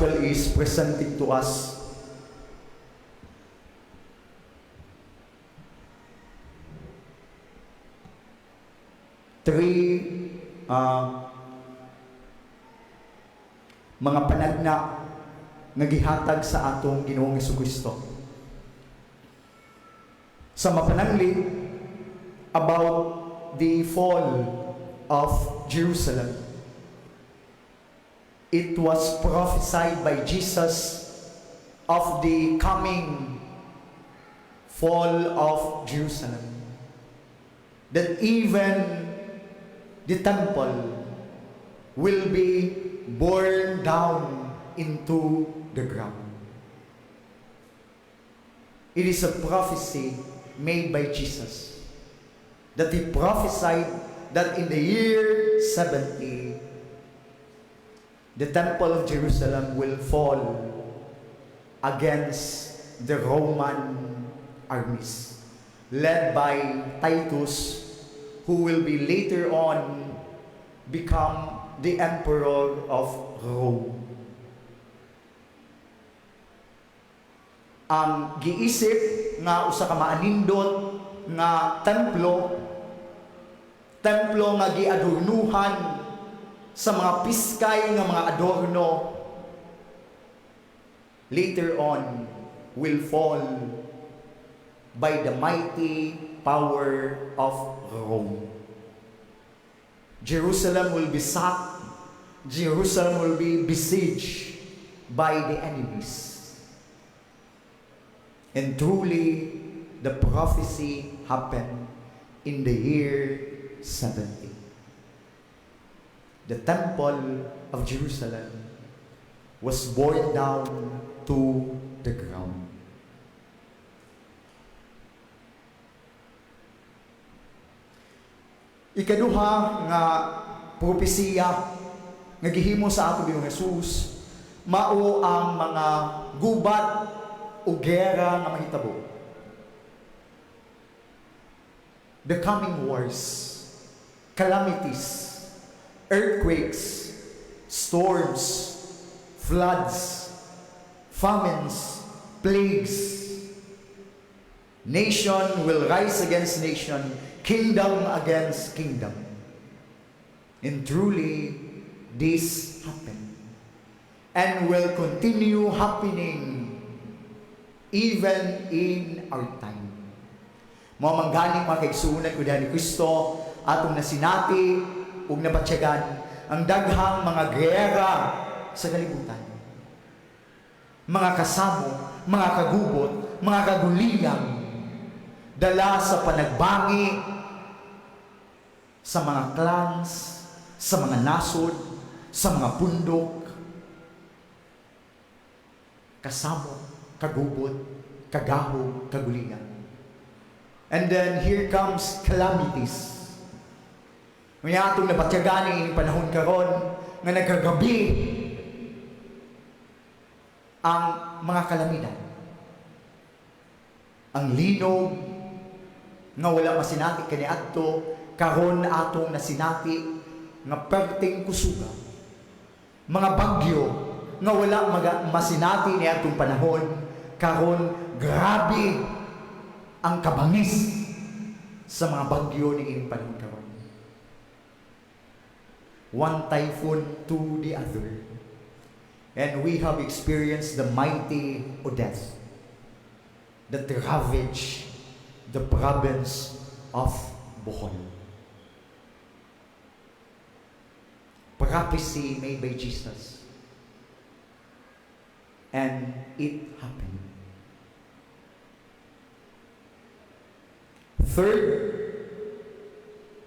Gospel is presenting to us three mga panagna nga gihatag sa atong Ginoong Jesucristo. Sa mapanangli about the fall of Jerusalem. It was prophesied by Jesus of the coming fall of Jerusalem. That even the temple will be burned down into the ground. It is a prophecy made by Jesus, that he prophesied that in the year 70, the temple of Jerusalem will fall against the Roman armies, led by Titus, who will be later on become the emperor of Rome. Ang giisip nga usa ka maanindot nga templo nga giadornuhan sa mga piskay nga mga adorno, later on will fall by the mighty power of Rome. Jerusalem will be sacked. Jerusalem will be besieged by the enemies. And truly, the prophecy happened in the year 70. The temple of Jerusalem was borne down to the ground. Ikaduha nga propesiya nga gihimo sa ato Ginoong Hesus, mao ang mga gubat o gera nga mahitabo. The coming wars, calamities, earthquakes, storms, floods, famines, plagues. Nation will rise against nation, kingdom against kingdom. And truly, this happened and will continue happening even in our time. Mga manggaling mga kaigsuunan ko ni Kristo, atong nasinati ug nabatsyagan ang daghang mga gera sa kalibutan. Mga kasamo, mga kagubot, mga kagulingang dala sa panagbangi sa mga clans, sa mga nasod, sa mga pundok, kasamo, kagubot, kagahog, kagulingan. And then here comes calamities. May atong nabatyagan ng panahon karon nga nagkagabi ang mga kalamidad. Ang linog nga wala masinati kaniadto, karon atong nasinati nga perting kusuga. Mga bagyo nga wala masinati ni atong panahon, karon grabe ang kabangis sa mga bagyo ni ining panahon karon. One typhoon to the other. And we have experienced the mighty Odette that ravaged the province of Bohol. Prophecy made by Jesus. And it happened. Third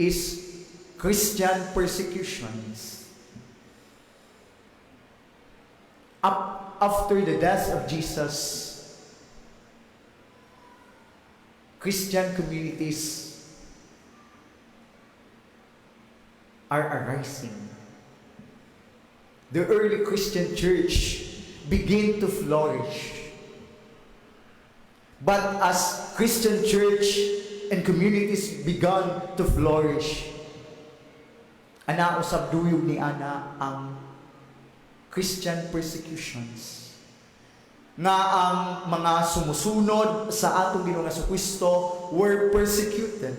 is Christian persecutions. After the death of Jesus, Christian communities are arising. The early Christian church began to flourish. But as Christian church and communities began to flourish, ana usab duyog ni ana ang Christian persecutions. Nga ang mga sumusunod sa atong Ginoong Jesucristo were persecuted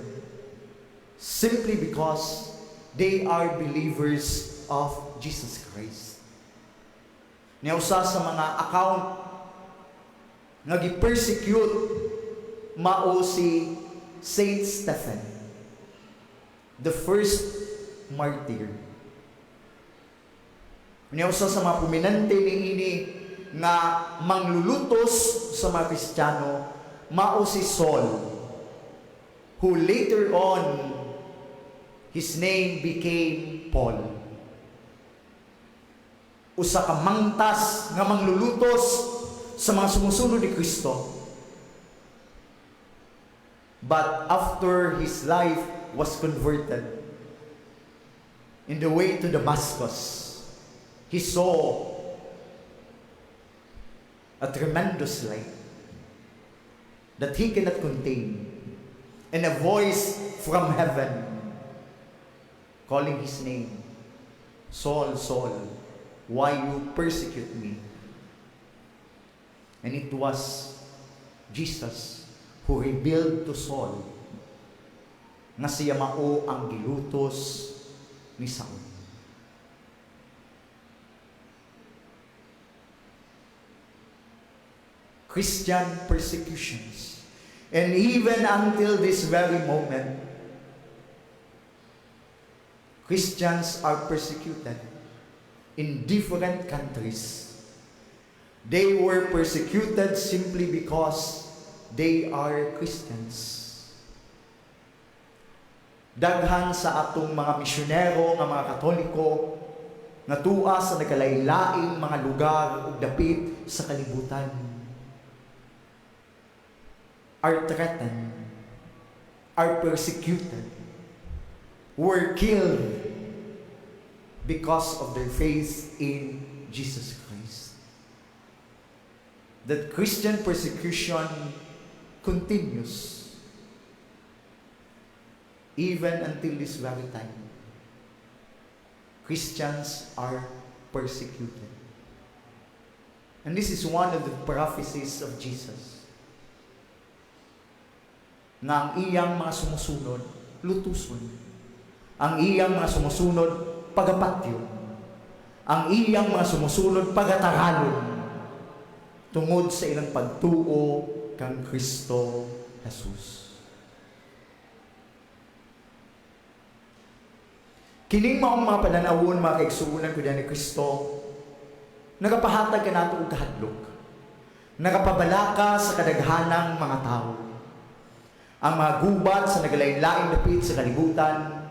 simply because they are believers of Jesus Christ. Niya usa sa mga account nga gi-persecute mao si Saint Stephen, the first martyr. Niya usa sa mga prominente niini nga manglulutos sa mga Kristiyano mao si Saul, who later on his name became Paul. Usa ka mangtas nga manglulutos sa mga sumusunod ni Kristo. But after his life was converted, in the way to Damascus, he saw a tremendous light that he cannot contain, and a voice from heaven calling his name, Saul, Saul, why you persecute me? And it was Jesus who revealed to Saul na siya mao ang gilutos ni Saul. Christian persecutions. And even until this very moment, Christians are persecuted in different countries. They were persecuted simply because they are Christians. Daghan sa atong mga misyonero nga mga Katoliko nga tua sa nagkalailaing mga lugar ug dapit sa kalibutan are threatened, are persecuted, were killed because of their faith in Jesus Christ. That Christian persecution continues even until this very time. Christians are persecuted. And this is one of the prophecies of Jesus. Na ang iyang mga sumusunod, lutuson. Ang iyang mga sumusunod, pagapatyon. Ang iyang mga sumusunod, pagataralon. Tungod sa ilang pagtuo kang Kristo Jesus. Kining maong mga pananawon, mga kaigsuunan ko ni Kristo, nagapahatag ka nato og kahadlok. Nagapabalaka sa kadaghanang mga tao. Ang mga gubat sa nagalain-laing dapit sa kalibutan,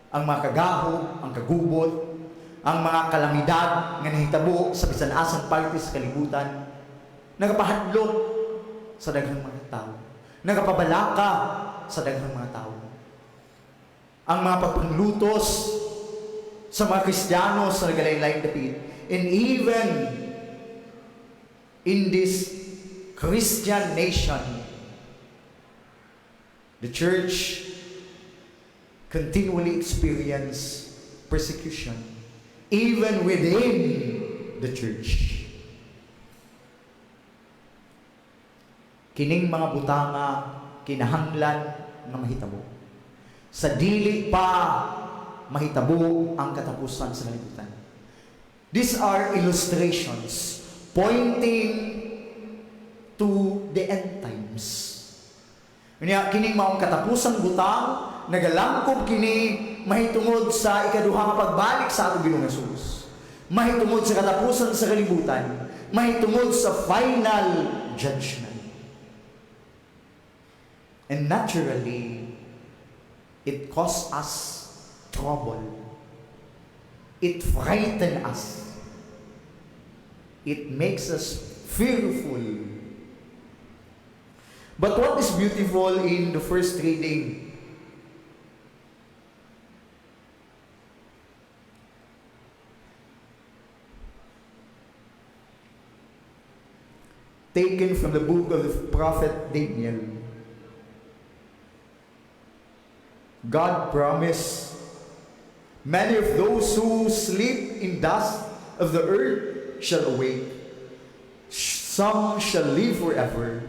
ang mga kagahom, ang kagubot, ang mga kalamidad nga nahitabo sa bisan asang parte sa kalibutan, nagapahadlok sa daghang mga tao. Nagapabalaka sa daghang mga tao. Ang mga pagpanglutos sa mga Kristiyano sa nagalain-laing dapit. And even in this Christian nation, the church continually experience persecution, even within the church. Kining mga butanga kinahanglan nga mahitabo. Sa dili pa mahitabo ang katapusan sa kalibutan. These are illustrations pointing to the end times. Kining maong katapusang butang, nagalangkob kini mahitungod sa ikaduha nga pagbalik sa atong Ginoong Hesus. Mahitungod sa katapusan sa kalibutan, mahitungod sa final judgment. And naturally, it causes us trouble. It frightens us. It makes us fearful. But what is beautiful in the first reading? Taken from the book of the prophet Daniel. God promised many of those who sleep in dust of the earth shall awake. Some shall live forever,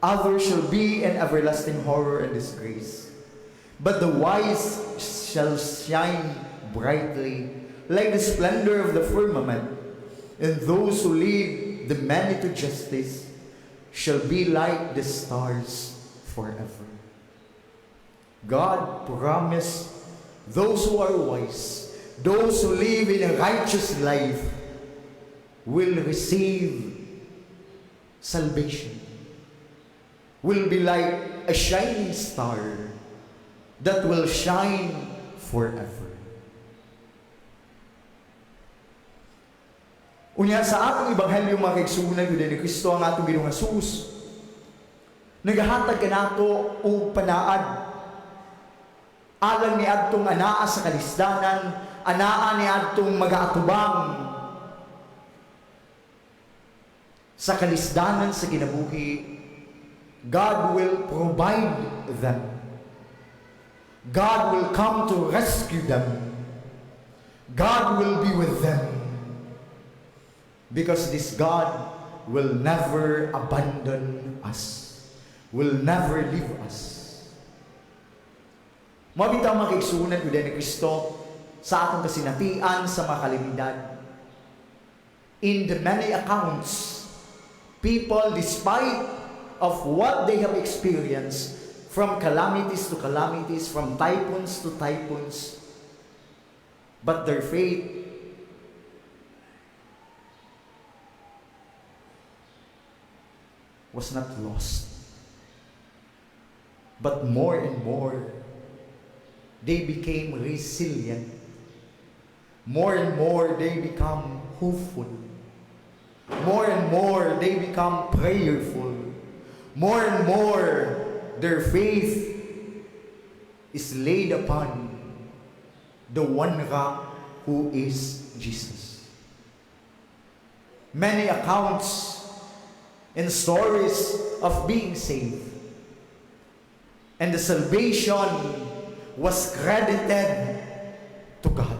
others shall be in everlasting horror and disgrace. But the wise shall shine brightly like the splendor of the firmament, and those who lead the many to justice shall be like the stars forever. God promised those who are wise, those who live in a righteous life, will receive salvation, will be like a shining star that will shine forever. Unya sa atong Ebanghelyo mga kaigsunan yun ni Kristo ang atong Ginoong Hesus, nagahatag ka nato o panaad alang ni adtong anaa sa kalisdanan, anaa ni adtong magaatubang sa kalisdanan sa kinabuhi. God will provide them. God will come to rescue them. God will be with them. Because this God will never abandon us, will never leave us. Mabitaw mga kaigsunan ko din ni Kristo sa atong kasinatian sa mga kalamidad. In the many accounts, people, despite of what they have experienced, from calamities to calamities, from typhoons to typhoons, but their faith was not lost. But more and more, they became resilient. More and more, they become hopeful. More and more, they become prayerful. More and more, their faith is laid upon the one rock who is Jesus. Many accounts and stories of being saved. And the salvation was credited to God.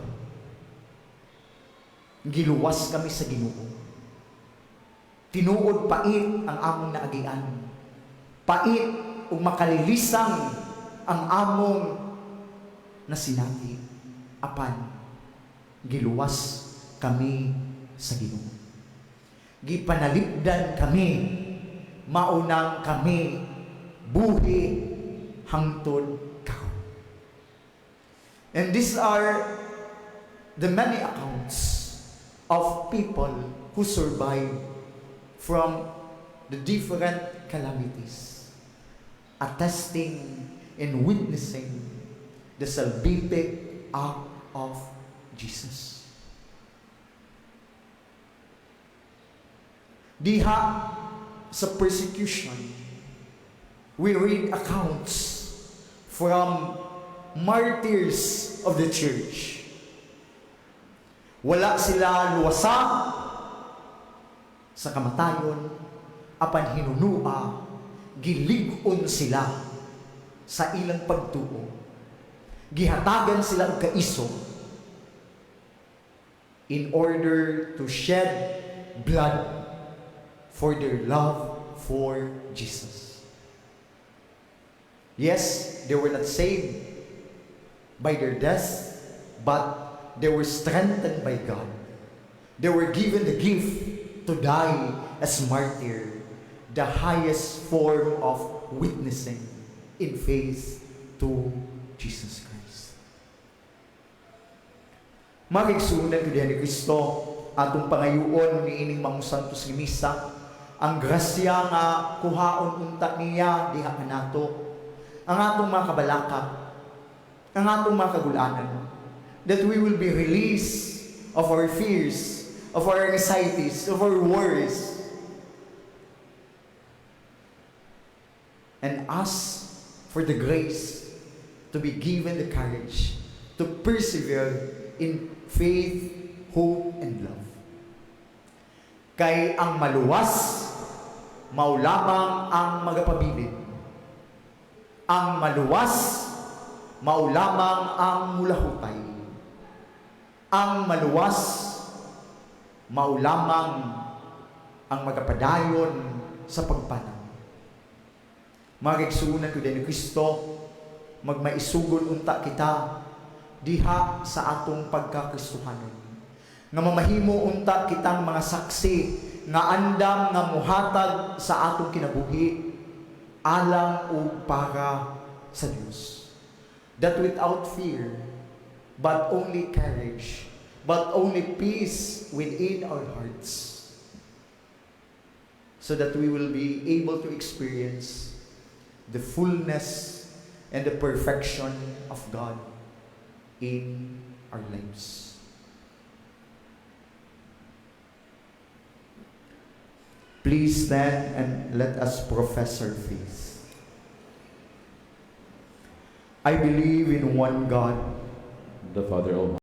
Giluwas kami sa Ginoo. Tinuod pait ang among naagian. Pait ug makalilisang ang among nasinati. Apan giluwas kami sa Ginoo. Gipanalipdan kami, maunang kami buhi hangtod karon. And these are the many accounts of people who survived from the different calamities, attesting and witnessing the salvific act of Jesus. Diha sa persecution, we read accounts from martyrs of the church. Wala sila luwasa sa kamatayon, apan hinunua, gilig-on sila sa ilang pagtuo. Gihatagan sila og kaiso in order to shed blood for their love for Jesus. Yes, they were not saved by their death, but they were strengthened by God. They were given the gift to die as martyr, the highest form of witnessing in faith to Jesus Christ. Magigsunan ko diyan ni Kristo atong pangayuon ni ining mga santos nga misa, ang grasya nga kuhaon unta niya diha kanato, ang atong mga kabalakap, ang atong mga kagulanan, that we will be released of our fears, of our anxieties, of our worries, and ask for the grace to be given the courage to persevere in faith, hope, and love. Kay ang maluwas, maulamang ang magapabilin. Ang maluwas, maulamang ang mulahutay. Ang maluwas, mao lamang ang magapadayon sa pagpanaw. Mga kaigsuonan ko din ni Kristo, magmaisugon unta kita diha sa atong pagkakristohanon. Nga mamahimo unta kitang mga saksi nga andam nga muhatag sa atong kinabuhi alang o para sa Dios. That without fear, but only courage, but only peace within our hearts, so that we will be able to experience the fullness and the perfection of God in our lives. Please stand and let us profess our faith. I believe in one God, the Father Almighty,